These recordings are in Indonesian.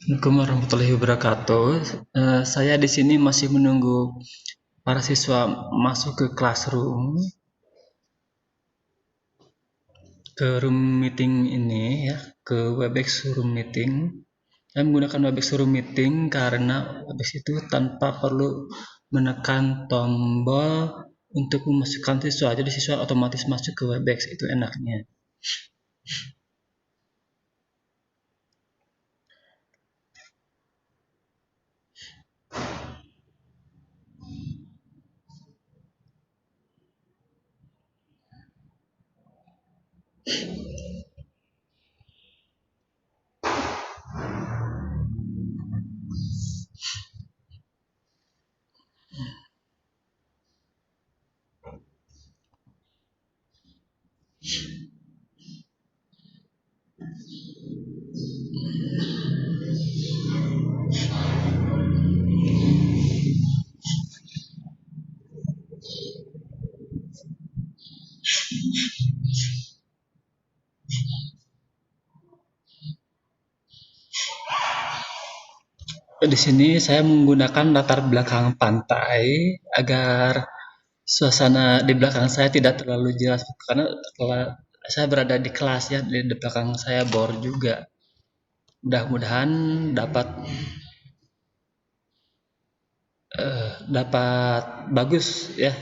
Assalamualaikum warahmatullahi wabarakatuh. Saya di sini masih menunggu para siswa masuk ke classroom, ke room meeting ini ya, ke Webex room meeting. Saya menggunakan Webex room meeting karena Webex itu tanpa perlu menekan tombol untuk memasukkan siswa, jadi siswa otomatis masuk ke Webex, itu enaknya. Di sini saya menggunakan latar belakang pantai agar suasana di belakang saya tidak terlalu jelas karena saya berada di kelas ya, di belakang saya bor juga. Mudah-mudahan dapat dapat bagus ya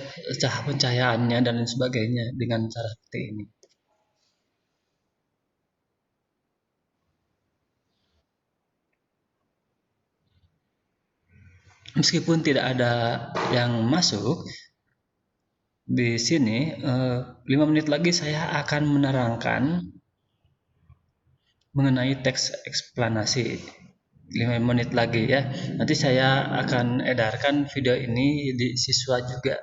pencahayaannya dan lain sebagainya dengan cara seperti ini. Meskipun tidak ada yang masuk di sini, 5 menit lagi saya akan menerangkan mengenai teks eksplanasi. 5 menit lagi ya. Nanti saya akan edarkan video ini di siswa juga.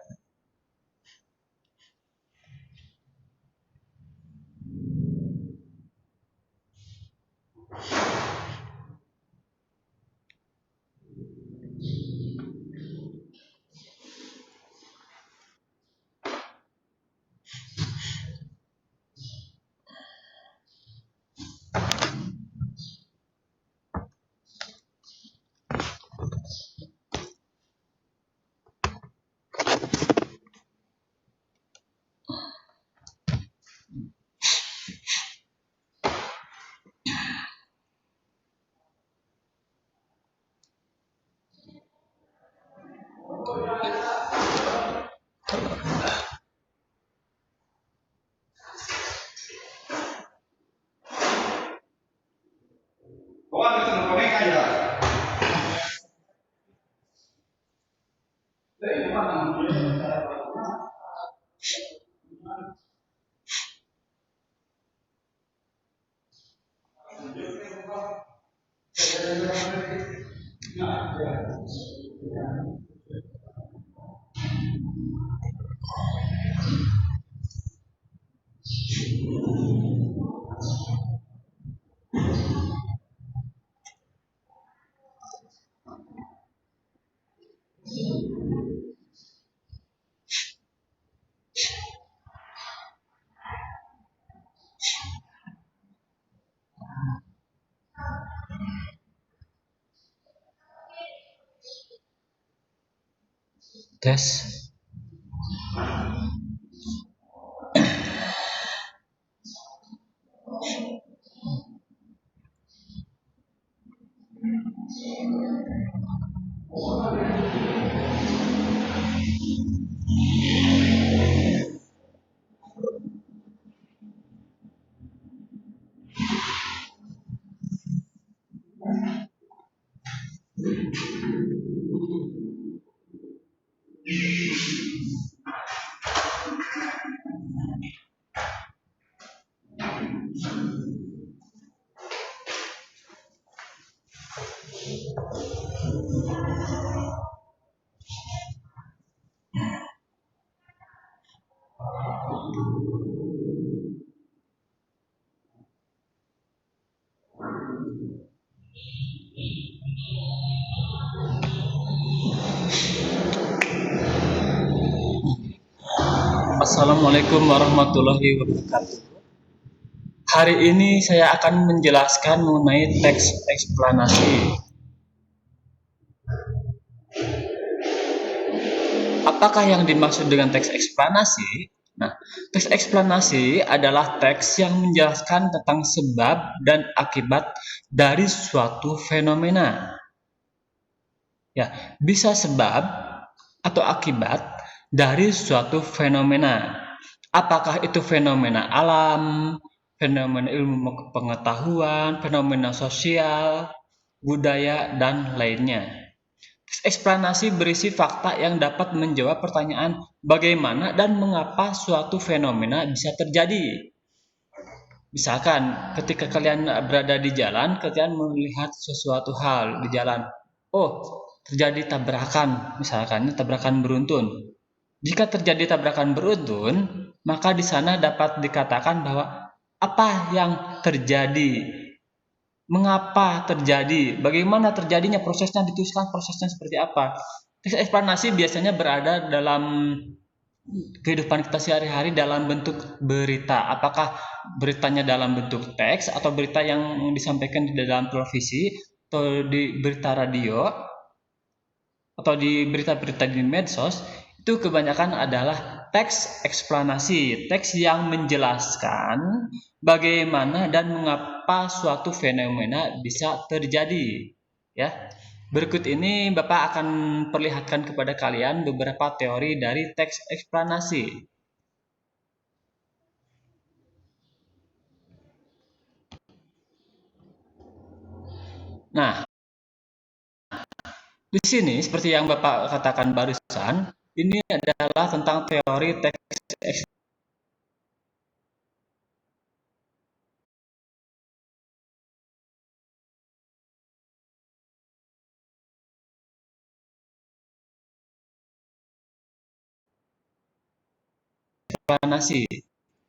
Tes. Assalamualaikum warahmatullahi wabarakatuh. Hari ini saya akan menjelaskan mengenai teks eksplanasi. Apakah yang dimaksud dengan teks eksplanasi? Nah, teks eksplanasi adalah teks yang menjelaskan tentang sebab dan akibat dari suatu fenomena. Ya, bisa sebab atau akibat dari suatu fenomena. Apakah itu fenomena alam, fenomena ilmu pengetahuan, fenomena sosial, budaya, dan lainnya. Eksplanasi berisi fakta yang dapat menjawab pertanyaan bagaimana dan mengapa suatu fenomena bisa terjadi. Misalkan ketika kalian berada di jalan, kalian melihat sesuatu hal di jalan. Oh, terjadi tabrakan, misalkan tabrakan beruntun. Jika terjadi tabrakan beruntun, maka di sana dapat dikatakan bahwa apa yang terjadi, mengapa terjadi, bagaimana terjadinya, prosesnya dituliskan prosesnya seperti apa. Teks eksplanasi biasanya berada dalam kehidupan kita sehari-hari dalam bentuk berita. Apakah beritanya dalam bentuk teks atau berita yang disampaikan di dalam televisi atau di berita radio atau di berita-berita di medsos, itu kebanyakan adalah teks eksplanasi, teks yang menjelaskan bagaimana dan mengapa suatu fenomena bisa terjadi. Ya. Berikut ini Bapak akan perlihatkan kepada kalian beberapa teori dari teks eksplanasi. Nah, di sini seperti yang Bapak katakan barusan, ini adalah tentang teori teks eksplanasi.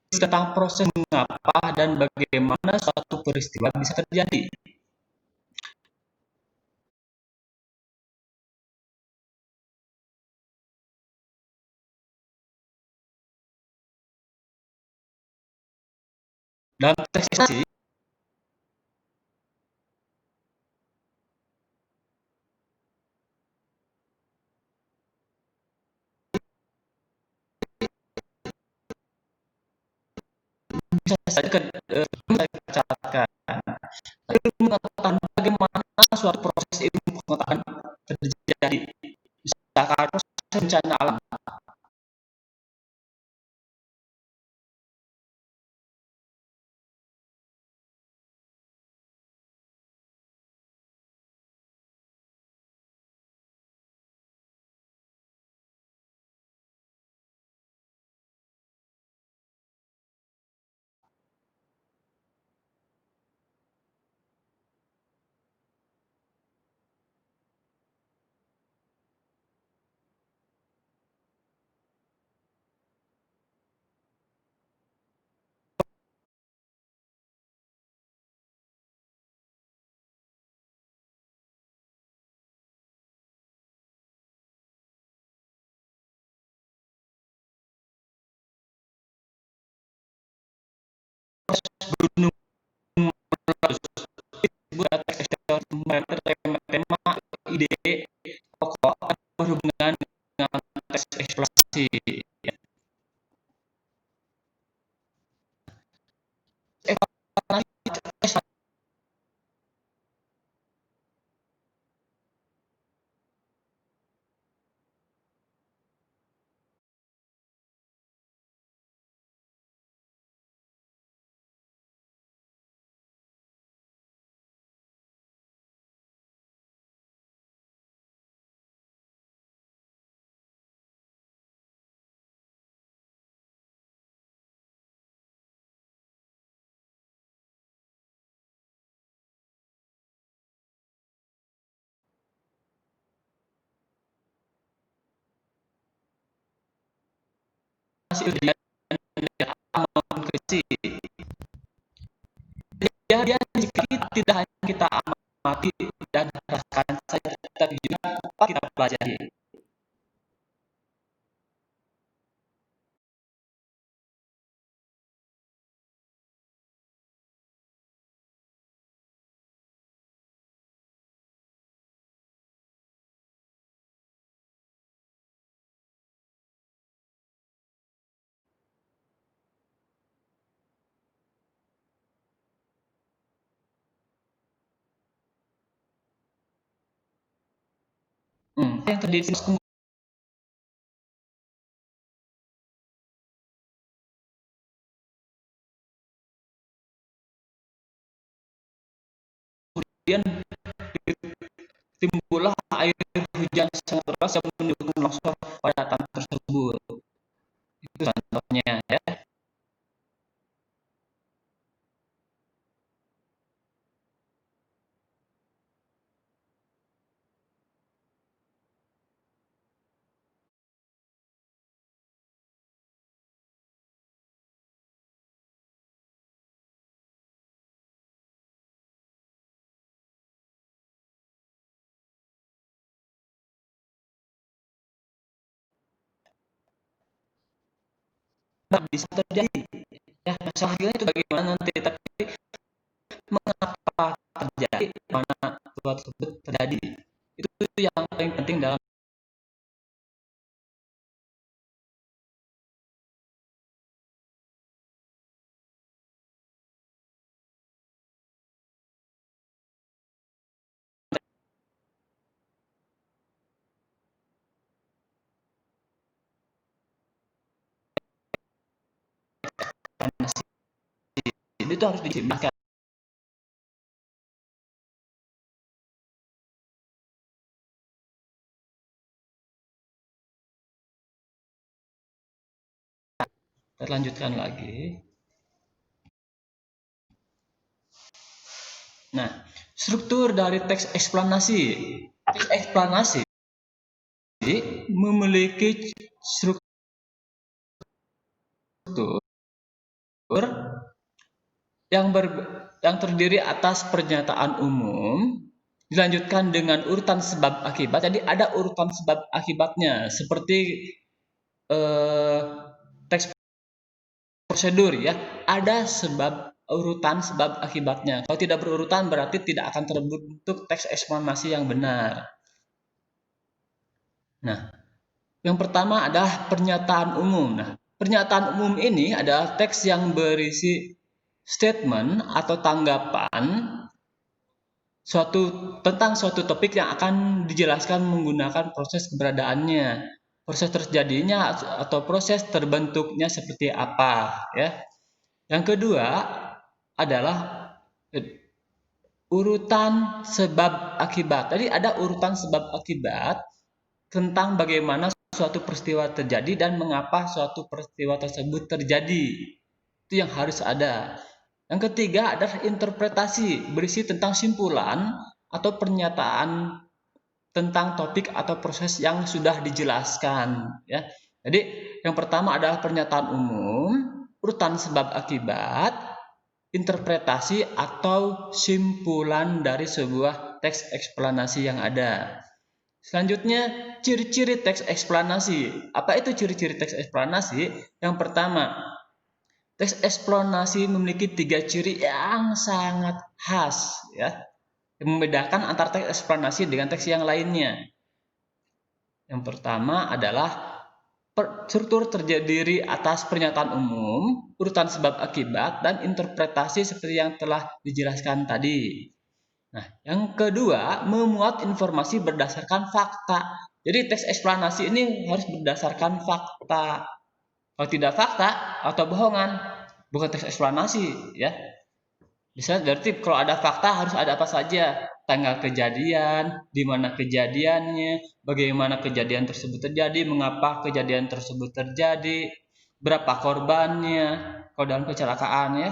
Tentang proses mengapa dan bagaimana suatu peristiwa bisa terjadi. Dalam teks eksplanasi, bisa saja catatkan. Tapi mengatakan bagaimana suatu proses ilmu pengetahuan terjadi. Misalkan proses bencana alam. Gunung tema ide pokok berhubungan dengan teks eksplorasi. Kejadian jika tidak hanya kita amati dan rasakan saja, tapi juga kita pelajari. Yang terjadi kemudian timbullah air hujan sangat deras yang menimbulkan longsor pada tanah tersebut. Itu contohnya ya. Bisa terjadi ya, masalahnya itu bagaimana nanti, tapi mengapa terjadi, mana sesuatu tersebut terjadi, itu yang paling penting dalam itu harus diciptakan. Kita lanjutkan lagi. Nah, struktur dari teks eksplanasi. Teks eksplanasi memiliki struktur yang terdiri atas pernyataan umum, dilanjutkan dengan urutan sebab akibat. Jadi ada urutan sebab akibatnya, seperti teks prosedur ya, ada urutan sebab akibatnya. Kalau tidak berurutan berarti tidak akan terbentuk teks eksplanasi yang benar. Nah, yang pertama adalah pernyataan umum. Nah, pernyataan umum ini adalah teks yang berisi statement atau tanggapan tentang suatu topik yang akan dijelaskan menggunakan proses keberadaannya, proses terjadinya atau proses terbentuknya seperti apa ya. Yang kedua adalah urutan sebab akibat. Tadi ada urutan sebab akibat tentang bagaimana suatu peristiwa terjadi dan mengapa suatu peristiwa tersebut terjadi. Itu yang harus ada. Yang ketiga adalah interpretasi, berisi tentang simpulan atau pernyataan tentang topik atau proses yang sudah dijelaskan ya. Jadi yang pertama adalah pernyataan umum, urutan sebab akibat, interpretasi atau simpulan dari sebuah teks eksplanasi yang ada. Selanjutnya, ciri-ciri teks eksplanasi. Apa itu ciri-ciri teks eksplanasi? Yang pertama, teks eksplanasi memiliki 3 ciri yang sangat khas ya, yang membedakan antara teks eksplanasi dengan teks yang lainnya. Yang pertama adalah struktur terdiri atas pernyataan umum, urutan sebab akibat, dan interpretasi seperti yang telah dijelaskan tadi. Nah, yang kedua, memuat informasi berdasarkan fakta. Jadi teks eksplanasi ini harus berdasarkan fakta. Kalau tidak fakta atau bohongan, bukan teks eksplanasi ya. Bisa berarti kalau ada fakta harus ada apa saja, tanggal kejadian, di mana kejadiannya, bagaimana kejadian tersebut terjadi, mengapa kejadian tersebut terjadi, berapa korbannya, kalau dalam kecelakaan ya,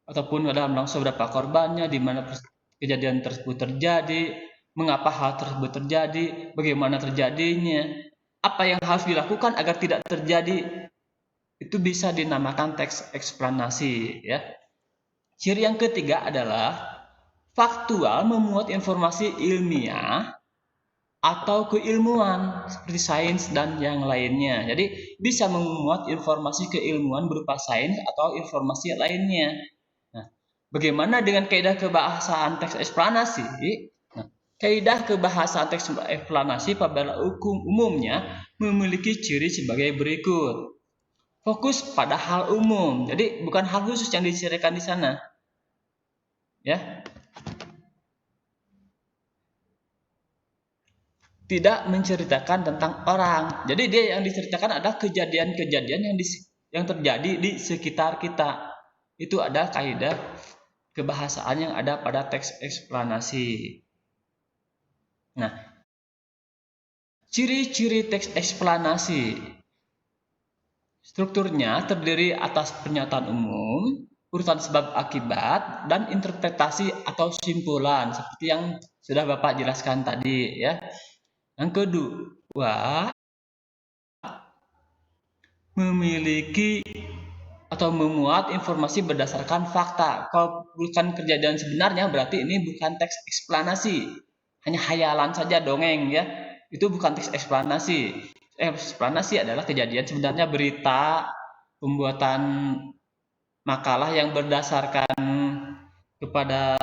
ataupun dalam longsor berapa korbannya, di mana kejadian tersebut terjadi, mengapa hal tersebut terjadi, bagaimana terjadinya, apa yang harus dilakukan agar tidak terjadi. Itu bisa dinamakan teks eksplanasi ya. Ciri yang ketiga adalah faktual, memuat informasi ilmiah atau keilmuan seperti sains dan yang lainnya. Jadi bisa memuat informasi keilmuan berupa sains atau informasi lainnya. Nah, bagaimana dengan kaidah kebahasaan teks eksplanasi? Nah, kaidah kebahasaan teks eksplanasi pada hukum umumnya memiliki ciri sebagai berikut. Fokus pada hal umum, jadi bukan hal khusus yang dicirikan di sana. Ya. tidak menceritakan tentang orang. Jadi dia yang diceritakan adalah kejadian-kejadian yang terjadi di sekitar kita. Itu ada kaidah kebahasaan yang ada pada teks eksplanasi. Nah, ciri-ciri teks eksplanasi. Strukturnya terdiri atas pernyataan umum, urutan sebab akibat, dan interpretasi atau simpulan seperti yang sudah Bapak jelaskan tadi ya. Yang kedua, memiliki atau memuat informasi berdasarkan fakta. Kalau bukan kejadian sebenarnya berarti ini bukan teks eksplanasi. Hanya hayalan saja, dongeng ya. Itu bukan teks eksplanasi. Eksplanasi adalah kejadian sebenarnya, berita, pembuatan makalah yang berdasarkan kepada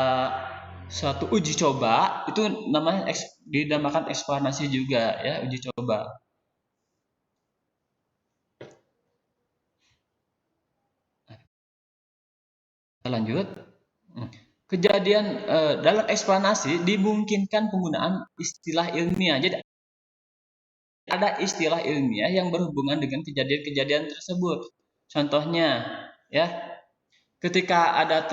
suatu uji coba, itu namanya dinamakan eksplanasi juga ya, uji coba. Kita lanjut. Kejadian dalam eksplanasi dimungkinkan penggunaan istilah ilmiah. Jadi ada istilah ilmiah yang berhubungan dengan kejadian-kejadian tersebut. Contohnya, ya, ketika ada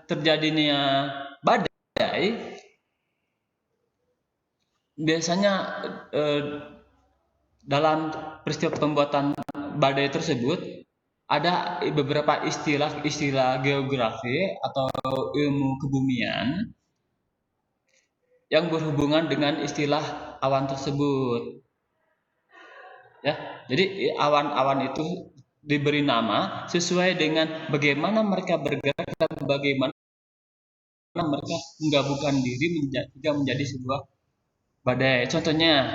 terjadinya badai, biasanya dalam peristiwa pembuatan badai tersebut ada beberapa istilah geografi atau ilmu kebumian yang berhubungan dengan istilah awan tersebut. Ya, jadi awan-awan itu diberi nama sesuai dengan bagaimana mereka bergerak dan bagaimana mereka menggabungkan diri menjadi sebuah badai. Contohnya,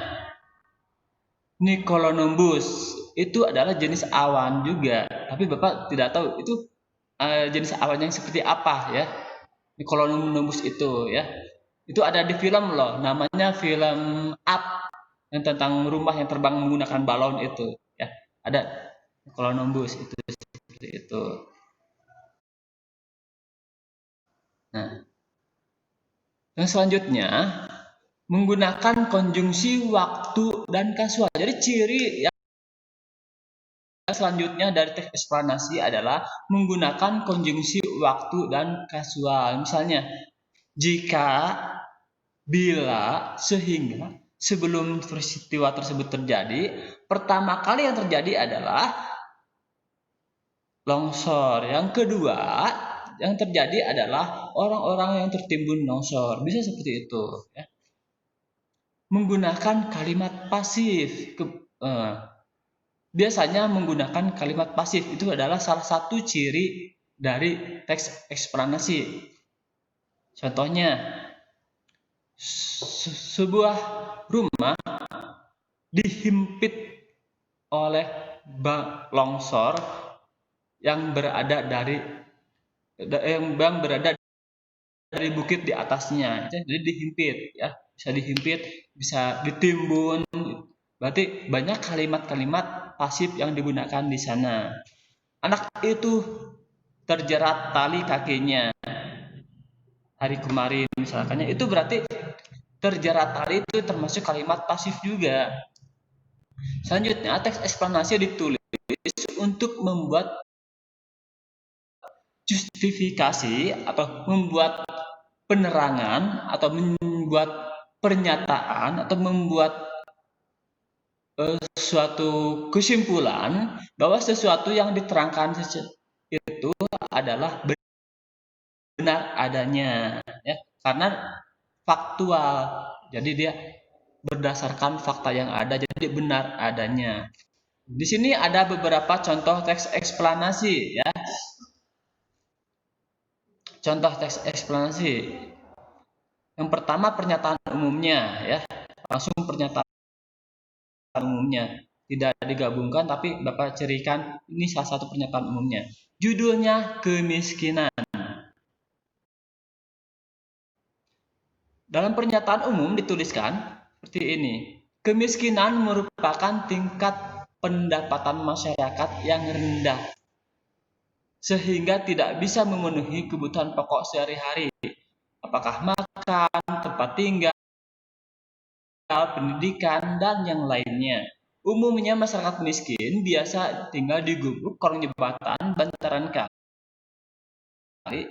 Nicolonumbus itu adalah jenis awan juga, tapi Bapak tidak tahu itu jenis awan yang seperti apa ya. Nicolonumbus itu ya. Itu ada di film loh, namanya film Up yang tentang rumah yang terbang menggunakan balon itu ya. Ada Nicolonumbus itu seperti itu. Nah, yang selanjutnya menggunakan konjungsi waktu dan kasual. Jadi ciri yang selanjutnya dari teks eksplanasi adalah menggunakan konjungsi waktu dan kasual. Misalnya, jika, bila, sehingga, sebelum peristiwa tersebut terjadi, pertama kali yang terjadi adalah longsor. Yang kedua, yang terjadi adalah orang-orang yang tertimbun longsor. Bisa seperti itu. Ya. Menggunakan kalimat pasif. Biasanya menggunakan kalimat pasif itu adalah salah satu ciri dari teks eksplanasi. Contohnya, sebuah rumah dihimpit oleh longsor yang berada dari bukit di atasnya. Jadi dihimpit ya, bisa dihimpit, bisa ditimbun. Berarti banyak kalimat-kalimat pasif yang digunakan di sana. Anak itu terjerat tali kakinya hari kemarin misalkan, itu berarti terjerat tali itu termasuk kalimat pasif juga. Selanjutnya, teks eksplanasi ditulis untuk membuat justifikasi atau membuat penerangan atau membuat pernyataan atau membuat suatu kesimpulan bahwa sesuatu yang diterangkan itu adalah benar adanya ya, karena faktual. Jadi dia berdasarkan fakta yang ada, jadi benar adanya. Di sini ada beberapa contoh teks eksplanasi ya. Contoh teks eksplanasi. Yang pertama pernyataan umumnya ya. Langsung pernyataan umumnya. Tidak digabungkan tapi Bapak cirikan ini salah satu pernyataan umumnya. Judulnya kemiskinan. Dalam pernyataan umum dituliskan seperti ini. Kemiskinan merupakan tingkat pendapatan masyarakat yang rendah sehingga tidak bisa memenuhi kebutuhan pokok sehari-hari. Apakah makan, tempat tinggal, pendidikan, dan yang lainnya. Umumnya masyarakat miskin biasa tinggal di gubuk, kolong jembatan, bantaran kali,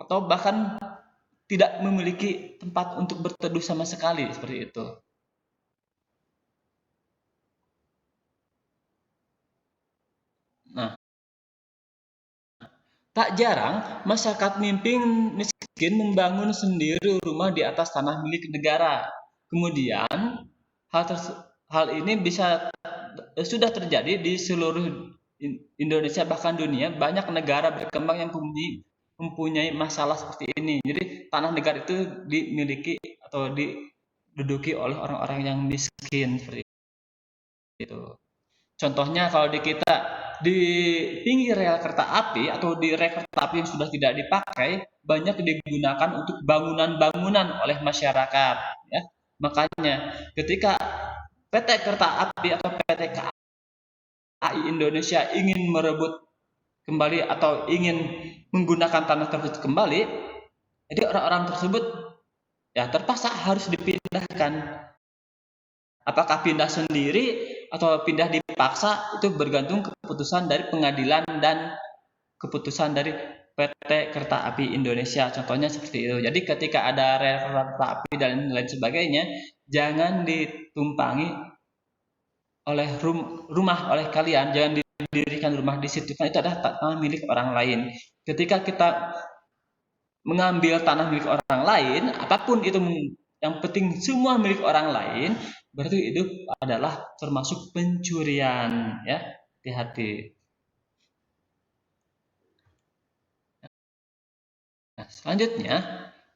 atau bahkan tidak memiliki tempat untuk berteduh sama sekali, seperti itu. Nah, tak jarang masyarakat miskin membangun sendiri rumah di atas tanah milik negara. Kemudian hal, hal ini sudah terjadi di seluruh Indonesia, bahkan dunia. Banyak negara berkembang yang mempunyai masalah seperti ini. Jadi tanah negara itu dimiliki atau diduduki oleh orang-orang yang miskin, seperti itu. Contohnya kalau di kita, di pinggir rel kereta api atau di rel kereta api yang sudah tidak dipakai, banyak digunakan untuk bangunan-bangunan oleh masyarakat, ya. Makanya ketika PT Kereta Api atau PT KAI Indonesia ingin merebut kembali atau ingin menggunakan tanah tersebut kembali, jadi orang-orang tersebut ya terpaksa harus dipindahkan. Apakah pindah sendiri atau pindah dipaksa, itu bergantung keputusan dari pengadilan dan keputusan dari PT Kereta Api Indonesia. Contohnya seperti itu. Jadi ketika ada rel kereta api dan lain sebagainya, jangan ditumpangi oleh rumah oleh kalian, jangan didirikan rumah di situ, kan itu adalah tanah milik orang lain. Ketika kita mengambil tanah milik orang lain, apapun itu, yang penting semua milik orang lain, berarti itu adalah termasuk pencurian, ya. Hati-hati. Nah, selanjutnya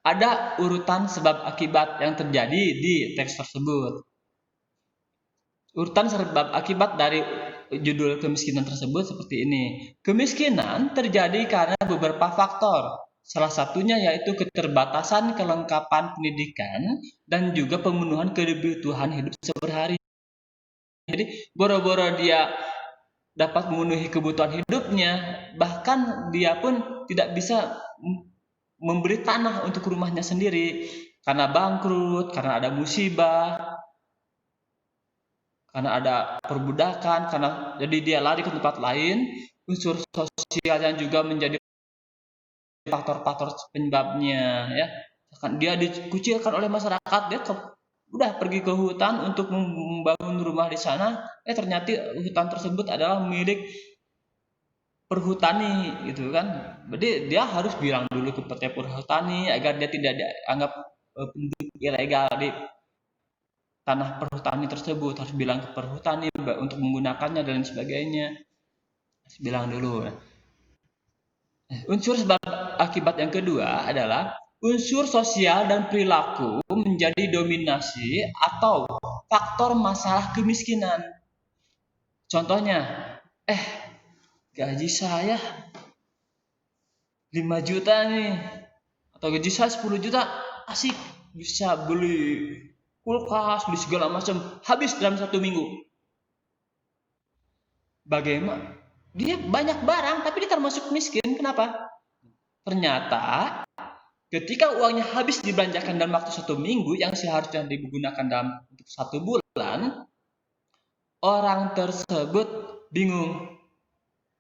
ada urutan sebab akibat yang terjadi di teks tersebut. Urutan sebab akibat dari judul kemiskinan tersebut seperti ini. Kemiskinan terjadi karena beberapa faktor. Salah satunya yaitu keterbatasan kelengkapan pendidikan dan juga pemenuhan kebutuhan hidup sehari-hari. Jadi boro-boro dia dapat memenuhi kebutuhan hidupnya, bahkan dia pun tidak bisa membeli tanah untuk rumahnya sendiri karena bangkrut, karena ada musibah, karena ada perbudakan, karena jadi dia lari ke tempat lain. Unsur sosialnya juga menjadi faktor-faktor penyebabnya, ya. Dia dikucilkan oleh masyarakat, dia udah pergi ke hutan untuk membangun rumah di sana, ternyata hutan tersebut adalah milik perhutani, gitu kan. Jadi dia harus bilang dulu ke PT Perhutani agar dia tidak dianggap penduduk ilegal di tanah perhutani tersebut. Harus bilang ke perhutani untuk menggunakannya dan sebagainya, harus bilang dulu. Unsur sebab akibat yang kedua adalah unsur sosial dan perilaku menjadi dominasi atau faktor masalah kemiskinan. Contohnya, gaji saya 5 juta nih, atau gaji saya 10 juta, asik, bisa beli kulkas, beli segala macam, habis dalam 1 minggu. Bagaimana? Dia banyak barang, tapi dia termasuk miskin. Kenapa? Ternyata ketika uangnya habis dibelanjakan dalam waktu 1 minggu yang seharusnya digunakan dalam untuk 1 bulan, orang tersebut bingung.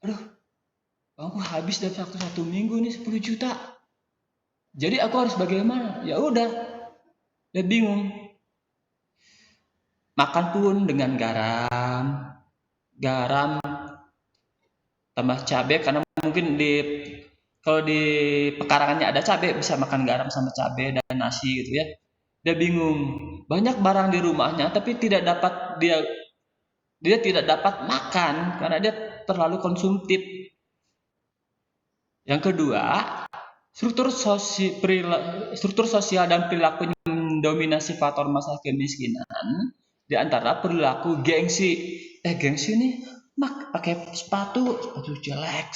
Aduh, aku habis dalam waktu 1 minggu nih 10 juta. Jadi aku harus bagaimana? Ya udah, dia bingung. Makan pun dengan garam tambah cabai, karena mungkin kalau di pekarangannya ada cabai, bisa makan garam sama cabai dan nasi gitu, ya. Dia bingung, banyak barang di rumahnya tapi dia tidak dapat makan karena dia terlalu konsumtif. Yang kedua, struktur sosial dan perilaku mendominasi faktor masalah kemiskinan. Di antara perilaku gengsi. Gengsi nih, pakai sepatu jelek.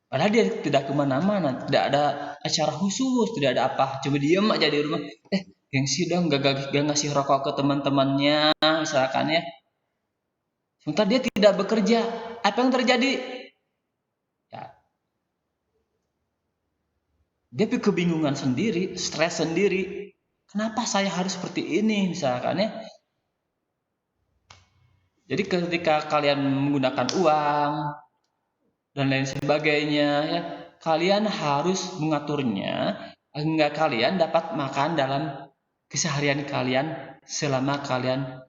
Padahal dia tidak kemana-mana, tidak ada acara khusus, tidak ada apa, cuma diem aja di rumah. Gengsi dong, gak ngasih rokok ke teman-temannya, misalkan, ya. Sementara dia tidak bekerja, apa yang terjadi? Ya, dia kebingungan sendiri, stres sendiri. Kenapa saya harus seperti ini misalkan ya? Jadi ketika kalian menggunakan uang dan lain sebagainya ya, kalian harus mengaturnya hingga kalian dapat makan dalam keseharian kalian selama kalian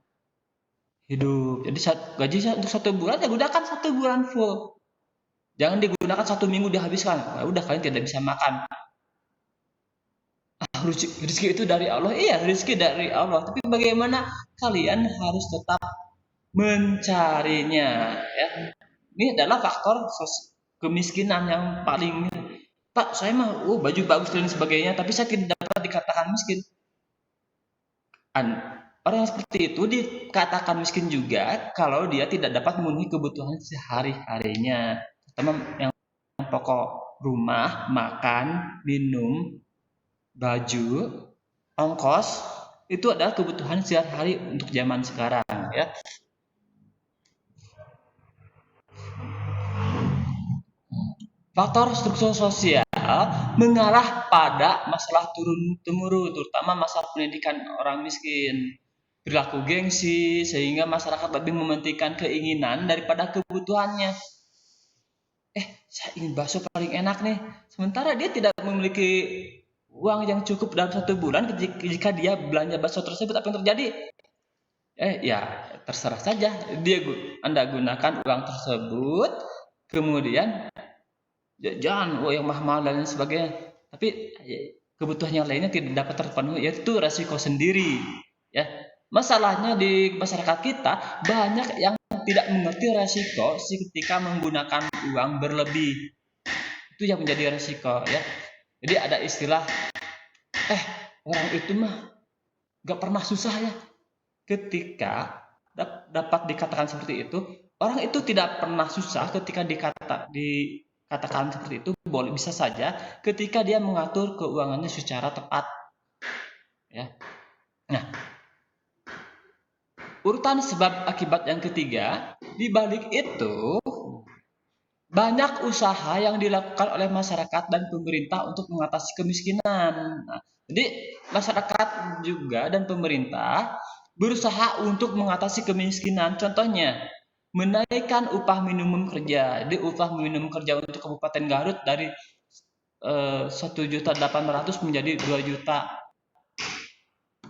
hidup. Jadi gaji untuk 1 bulan ya gunakan 1 bulan full. Jangan digunakan 1 minggu dihabiskan. Nah, udah kalian tidak bisa makan. Rezeki itu dari Allah. Iya, rezeki dari Allah. Tapi bagaimana kalian harus tetap mencarinya ya. Ini adalah faktor kemiskinan yang paling, Pak, saya mah baju bagus dan sebagainya, tapi saya tidak dapat dikatakan miskin. Orang yang seperti itu dikatakan miskin juga kalau dia tidak dapat memenuhi kebutuhan sehari-harinya, terutama yang pokok: rumah, makan, minum, baju, ongkos. Itu adalah kebutuhan sehari-hari untuk zaman sekarang ya. Faktor struktur sosial mengarah pada masalah turun-temurun, terutama masalah pendidikan orang miskin. Perilaku gengsi, sehingga masyarakat lebih mementingkan keinginan daripada kebutuhannya. Saya ingin bakso paling enak nih. Sementara dia tidak memiliki uang yang cukup dalam 1 bulan. Jika dia belanja bakso tersebut, apa yang terjadi? Ya terserah saja. Anda gunakan uang tersebut, kemudian jajan yang mahal dan lain sebagainya, tapi kebutuhan yang lainnya tidak dapat terpenuhi, yaitu resiko sendiri ya. Masalahnya di masyarakat kita banyak yang tidak mengerti resiko ketika menggunakan uang berlebih. Itu yang menjadi resiko ya. Jadi ada istilah orang itu mah gak pernah susah ya. Ketika dapat dikatakan seperti itu, orang itu tidak pernah susah ketika dikatakan seperti itu, boleh bisa saja ketika dia mengatur keuangannya secara tepat ya. Nah, urutan sebab akibat yang ketiga, di balik itu banyak usaha yang dilakukan oleh masyarakat dan pemerintah untuk mengatasi kemiskinan. Nah, jadi masyarakat juga dan pemerintah berusaha untuk mengatasi kemiskinan. Contohnya, menaikkan upah minimum kerja. Jadi upah minimum kerja untuk Kabupaten Garut dari 1.800.000 menjadi 2 juta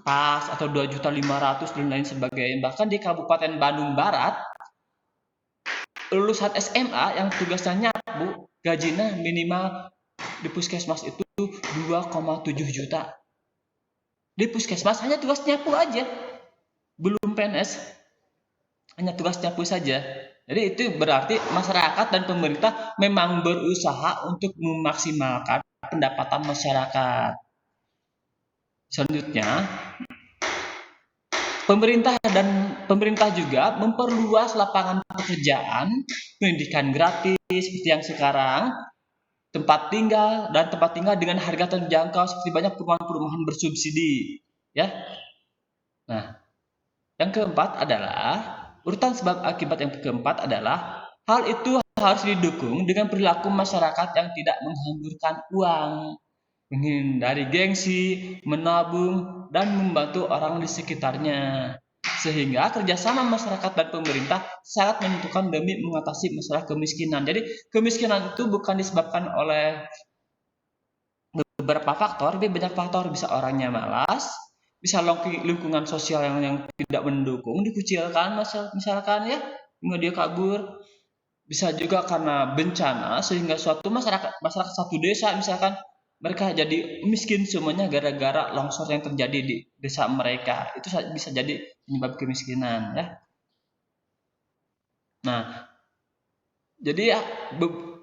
pas, atau 2.500.000 dan lain sebagainya. Bahkan di Kabupaten Bandung Barat, lulusan SMA yang tugasnya nyapu, gajinya minimal di puskesmas itu 2,7 juta. Di puskesmas hanya tugas nyapu aja, belum PNS, hanya tugas nyapu saja. Jadi itu berarti masyarakat dan pemerintah memang berusaha untuk memaksimalkan pendapatan masyarakat. Selanjutnya, pemerintah juga memperluas lapangan pekerjaan, pendidikan gratis seperti yang sekarang, tempat tinggal dengan harga terjangkau seperti banyak perumahan-perumahan bersubsidi ya. Nah, yang keempat adalah urutan sebab akibat yang keempat adalah hal itu harus didukung dengan perilaku masyarakat yang tidak menghamburkan uang, menghindari gengsi, menabung, dan membantu orang di sekitarnya. Sehingga kerjasama masyarakat dan pemerintah sangat menentukan demi mengatasi masalah kemiskinan. Jadi kemiskinan itu bukan disebabkan oleh beberapa faktor, tapi banyak faktor. Bisa orangnya malas, bisa lingkungan sosial yang tidak mendukung, dikucilkan misalkan ya, hingga dia kabur. Bisa juga karena bencana, sehingga suatu masyarakat satu desa misalkan, mereka jadi miskin semuanya gara-gara longsor yang terjadi di desa mereka. Itu bisa jadi penyebab kemiskinan ya. Nah, jadi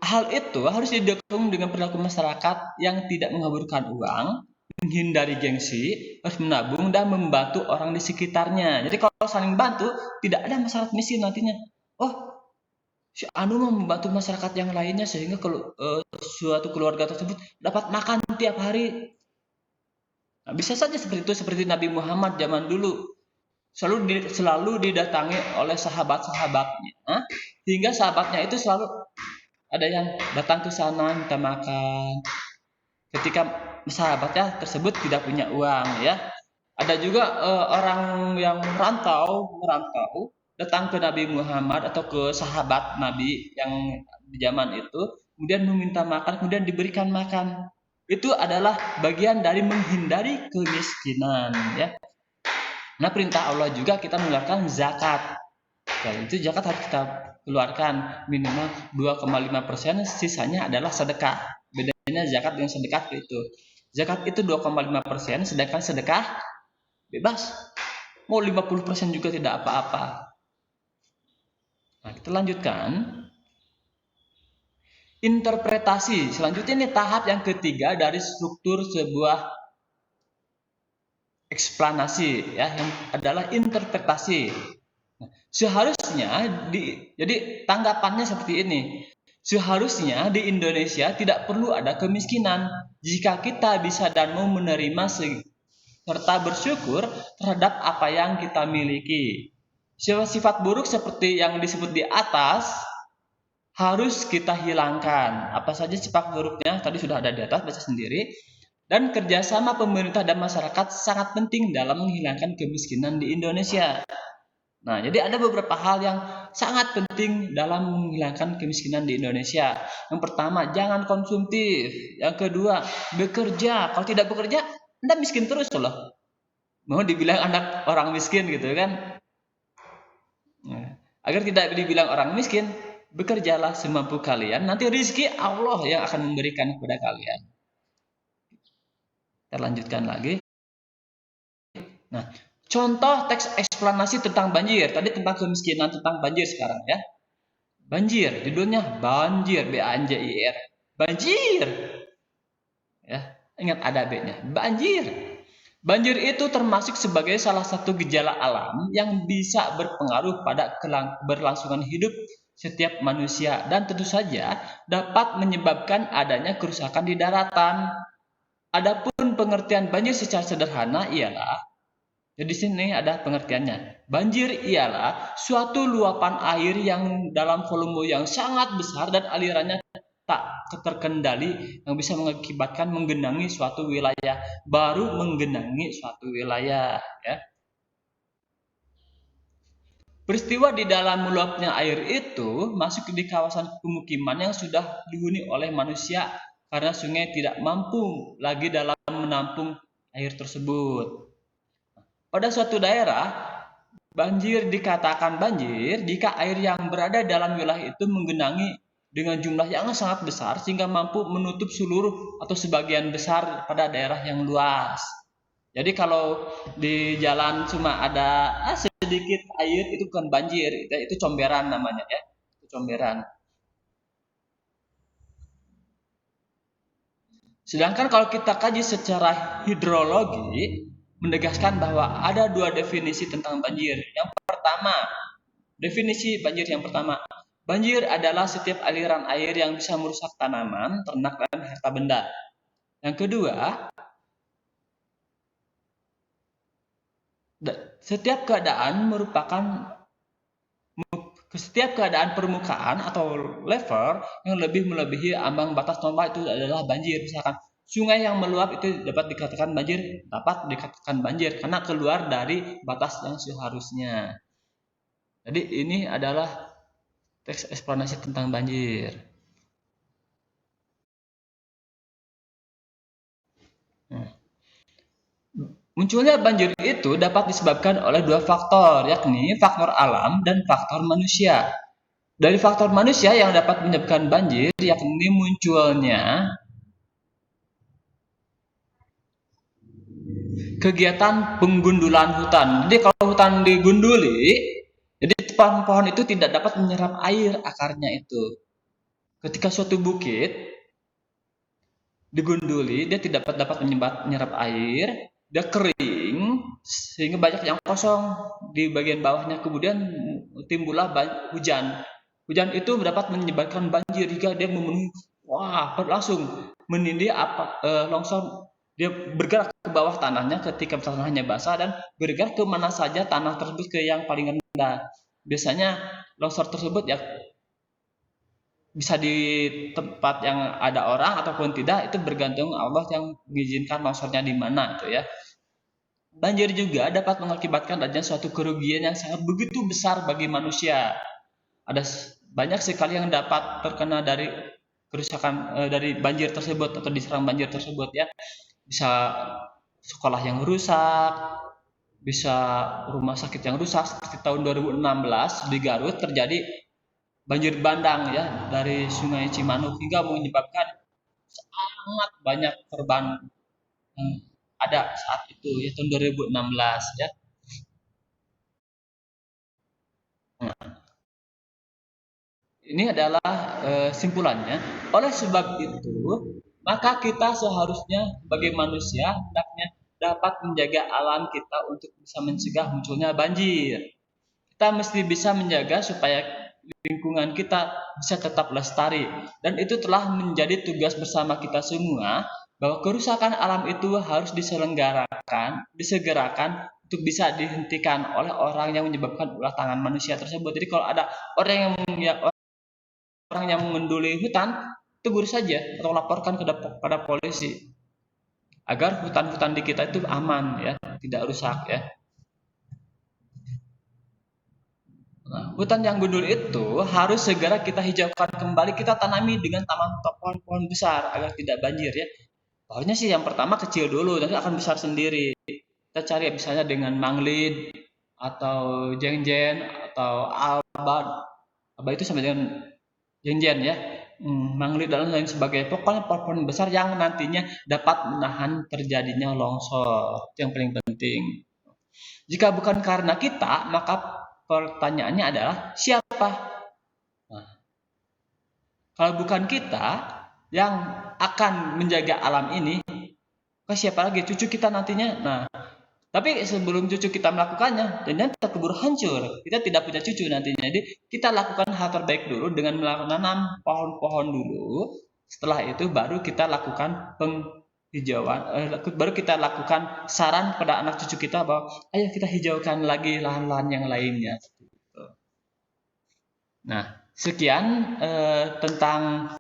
hal itu harus didukung dengan perilaku masyarakat yang tidak mengaburkan uang, menghindari gengsi, harus menabung dan membantu orang di sekitarnya. Jadi kalau saling bantu, tidak ada masyarakat miskin nantinya. Si Anu membantu masyarakat yang lainnya sehingga suatu keluarga tersebut dapat makan tiap hari. Nah, bisa saja seperti itu, seperti Nabi Muhammad zaman dulu selalu didatangi oleh sahabat-sahabatnya, hingga sahabatnya itu selalu ada yang datang ke sana minta makan ketika sahabatnya tersebut tidak punya uang ya. Ada juga orang yang merantau datang ke Nabi Muhammad atau ke sahabat Nabi yang di zaman itu, kemudian meminta makan, kemudian diberikan makan. Itu adalah bagian dari menghindari kemiskinan, ya. Nah, perintah Allah juga kita mengeluarkan zakat. Dan itu zakat harus kita keluarkan minimal 2,5%, sisanya adalah sedekah. Bedanya zakat dengan sedekah itu. Zakat itu 2,5%, sedangkan sedekah bebas. Mau 50% juga tidak apa-apa. Nah, kita lanjutkan. Interpretasi. Selanjutnya ini tahap yang ketiga dari struktur sebuah eksplanasi, ya, yang adalah interpretasi. Seharusnya jadi tanggapannya seperti ini. Seharusnya di Indonesia tidak perlu ada kemiskinan jika kita bisa dan mau menerima serta bersyukur terhadap apa yang kita miliki. Sifat buruk seperti yang disebut di atas harus kita hilangkan. Apa saja sifat buruknya tadi sudah ada di atas, baca sendiri. Dan kerjasama pemerintah dan masyarakat sangat penting dalam menghilangkan kemiskinan di Indonesia. Nah, jadi ada beberapa hal yang sangat penting dalam menghilangkan kemiskinan di Indonesia. Yang pertama, jangan konsumtif. Yang kedua, bekerja. Kalau tidak bekerja, Anda miskin terus loh. Mau dibilang anak orang miskin gitu kan. Nah, agar tidak dibilang orang miskin, bekerjalah semampu kalian. Nanti rezeki Allah yang akan memberikan kepada kalian. Kita lanjutkan lagi. Nah, contoh teks eksplanasi tentang banjir. Tadi tentang kemiskinan, tentang banjir sekarang ya. Banjir, judulnya banjir, B-A-N-J-I-R. Banjir. Ya, ingat ada B-nya. Banjir. Banjir itu termasuk sebagai salah satu gejala alam yang bisa berpengaruh pada keberlangsungan hidup setiap manusia dan tentu saja dapat menyebabkan adanya kerusakan di daratan. Adapun pengertian banjir secara sederhana ialah, jadi sini ada pengertiannya. Banjir ialah suatu luapan air yang dalam volume yang sangat besar dan alirannya tak terkendali yang bisa mengakibatkan menggenangi suatu wilayah, baru menggenangi suatu wilayah, ya. Peristiwa di dalam meluapnya air itu masuk di kawasan pemukiman yang sudah dihuni oleh manusia karena sungai tidak mampu lagi dalam menampung air tersebut. Pada suatu daerah, banjir dikatakan banjir jika air yang berada dalam wilayah itu menggenangi dengan jumlah yang sangat besar sehingga mampu menutup seluruh atau sebagian besar pada daerah yang luas. Jadi kalau di jalan cuma ada sedikit air, itu bukan banjir, itu comberan namanya, ya. Itu comberan. Sedangkan kalau kita kaji secara hidrologi, menegaskan bahwa ada dua definisi tentang banjir. Yang pertama, definisi banjir yang pertama, banjir adalah setiap aliran air yang bisa merusak tanaman, ternak, dan harta benda. Yang kedua, setiap keadaan permukaan atau level yang lebih melebihi ambang batas normal itu adalah banjir. Misalkan sungai yang meluap itu dapat dikatakan banjir karena keluar dari batas yang seharusnya. Jadi ini adalah teks eksplanasi tentang banjir. Munculnya banjir itu dapat disebabkan oleh dua faktor, yakni faktor alam dan faktor manusia. Dari faktor manusia yang dapat menyebabkan banjir, yakni munculnya kegiatan penggundulan hutan. Jadi kalau hutan digunduli, jadi pohon-pohon itu tidak dapat menyerap air akarnya itu. Ketika suatu bukit digunduli, dia tidak dapat menyerap air, dia kering sehingga banyak yang kosong di bagian bawahnya. Kemudian timbullah hujan. Hujan itu dapat menyebabkan banjir jika dia memenuhi, langsung menindih longsor. Dia bergerak ke bawah tanahnya ketika tanahnya basah dan bergerak ke mana saja tanah tersebut ke yang paling rendah. Biasanya longsor tersebut ya bisa di tempat yang ada orang ataupun tidak, itu bergantung Allah yang mengizinkan longsornya di mana itu, ya. Banjir juga dapat mengakibatkan adanya suatu kerugian yang sangat begitu besar bagi manusia. Ada banyak sekali yang dapat terkena dari kerusakan dari banjir tersebut atau diserang banjir tersebut ya. Bisa sekolah yang rusak, bisa rumah sakit yang rusak seperti tahun 2016 di Garut terjadi banjir bandang ya dari Sungai Cimanuk hingga menyebabkan sangat banyak korban yang ada saat itu ya tahun 2016 ya. Nah, ini adalah simpulannya. Oleh sebab itu, maka kita seharusnya sebagai manusia hendaknya dapat menjaga alam kita untuk bisa mencegah munculnya banjir. Kita mesti bisa menjaga supaya lingkungan kita bisa tetap lestari dan itu telah menjadi tugas bersama kita semua bahwa kerusakan alam itu harus disegerakan untuk bisa dihentikan oleh orang yang menyebabkan ulah tangan manusia tersebut. Jadi kalau ada orang yang orang yang mengenduli hutan, tegur saja atau laporkan kepada polisi agar hutan-hutan di kita itu aman ya, tidak rusak ya. Nah, hutan yang gundul itu harus segera kita hijaukan kembali, kita tanami dengan taman pohon-pohon besar agar tidak banjir ya. Pohonnya sih yang pertama kecil dulu, nanti akan besar sendiri. Kita cari misalnya dengan manglid atau jengjen atau alba. Alba itu sama dengan jengjen ya. Manglid dan lain sebagainya. Pokoknya pohon besar yang nantinya dapat menahan terjadinya longsor. Itu yang paling penting. Jika bukan karena kita, maka pertanyaannya adalah siapa? Nah, kalau bukan kita yang akan menjaga alam ini, maka siapa lagi? Cucu kita nantinya. Nah, tapi sebelum cucu kita melakukannya, dan kita keburu hancur. Kita tidak punya cucu nantinya. Jadi kita lakukan hal terbaik dulu dengan menanam pohon-pohon dulu. Setelah itu baru kita lakukan penghijauan. Baru kita lakukan saran pada anak cucu kita bahwa ayo kita hijaukan lagi lahan-lahan yang lainnya. Nah, sekian tentang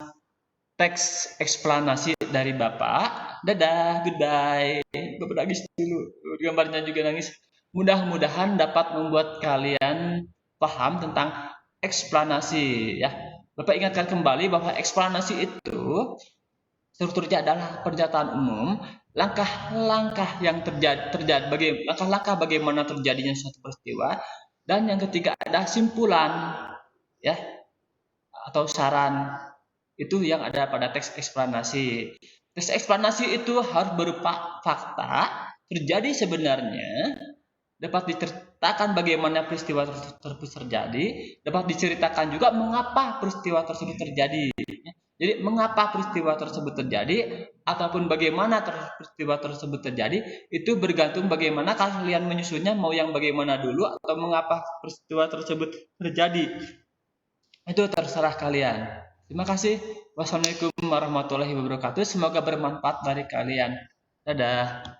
teks eksplanasi dari Bapak. Dadah, goodbye. Bapak nangis dulu. Gambarnya juga nangis. Mudah-mudahan dapat membuat kalian paham tentang eksplanasi ya. Bapak ingatkan kembali bahwa eksplanasi itu strukturnya adalah pernyataan umum, langkah-langkah yang langkah-langkah bagaimana terjadinya suatu peristiwa, dan yang ketiga ada simpulan ya atau saran itu yang ada pada teks eksplanasi. Teks eksplanasi itu harus berupa fakta terjadi sebenarnya, dapat diceritakan bagaimana peristiwa tersebut terjadi, dapat diceritakan juga mengapa peristiwa tersebut terjadi. Jadi mengapa peristiwa tersebut terjadi ataupun bagaimana peristiwa tersebut terjadi itu bergantung bagaimana kalian menyusunnya, mau yang bagaimana dulu atau mengapa peristiwa tersebut terjadi. Itu terserah kalian. Terima kasih. Wassalamualaikum warahmatullahi wabarakatuh. Semoga bermanfaat dari kalian. Dadah.